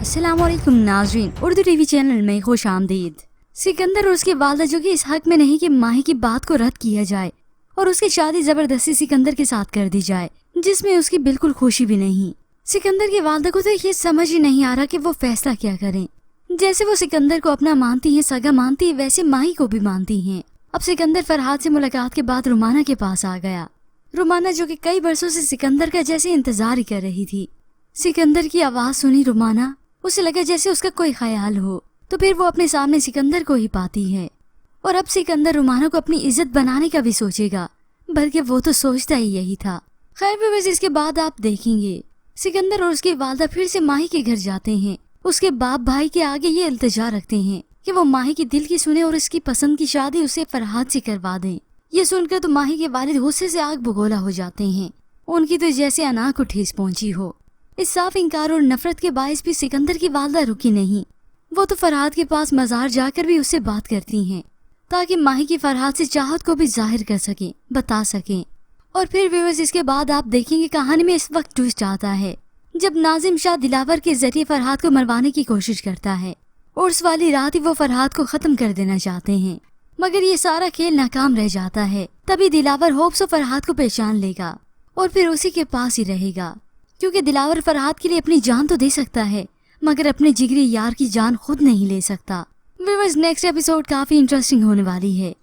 अस्सलाम वालेकुम नाज़रीन, उर्दू टीवी चैनल में खुश आमदीद। सिकंदर और उसकी वालदा जो कि इस हक में नहीं कि माही की बात को रद्द किया जाए और उसकी शादी जबरदस्ती सिकंदर के साथ कर दी जाए, जिसमें उसकी बिल्कुल खुशी भी नहीं। सिकंदर की वालदा को तो ये समझ ही नहीं आ रहा कि वो फैसला क्या करें। जैसे वो सिकंदर को अपना मानती हैं, सगा मानती है, वैसे माही को भी मानती हैं। अब सिकंदर फरहाद से मुलाकात के बाद रुमाना के पास आ गया। रुमाना जो कि कई बरसों से सिकंदर का जैसे इंतजार ही कर रही थी। सिकंदर की आवाज सुनी रुमाना, उसे लगा जैसे उसका कोई ख्याल हो, तो फिर वो अपने सामने सिकंदर को ही पाती है। और अब सिकंदर रुमाना को अपनी इज्जत बनाने का भी सोचेगा, बल्कि वो तो सोचता ही यही था। खैर भी बस इसके बाद आप देखेंगे सिकंदर और उसकी वालदा फिर से माही के घर जाते हैं। उसके बाप भाई के आगे ये इल्तिजा रखते हैं कि वो माही की दिल की सुने और इसकी पसंद की शादी उसे फरहाद से करवा दें। ये सुनकर तो माही के वालिद गुस्से से आग बगोला हो जाते हैं। उनकी तो जैसे अना को ठेस पहुंची हो। इस साफ इंकार और नफरत के बायस भी सिकंदर की वालदा रुकी नहीं। वो तो फरहाद के पास मजार जाकर भी उससे बात करती हैं, ताकि माही की फरहाद से चाहत को भी जाहिर कर सकें, बता सकें। और फिर व्यूअर्स इसके बाद आप देखेंगे कहानी में इस वक्त ट्विस्ट आता है, जब नाजिम शाह दिलावर के जरिए फरहाद को मरवाने की कोशिश करता है और उस वाली रात ही वो फरहाद को खत्म कर देना चाहते हैं, मगर ये सारा खेल नाकाम रह जाता है। तभी दिलावर होप्स और फरहाद को पहचान लेगा और फिर उसी के पास ही रहेगा, क्योंकि दिलावर फरहाद के लिए अपनी जान तो दे सकता है, मगर अपने जिगरी यार की जान खुद नहीं ले सकता। व्यूअर्स नेक्स्ट एपिसोड काफी इंटरेस्टिंग होने वाली है।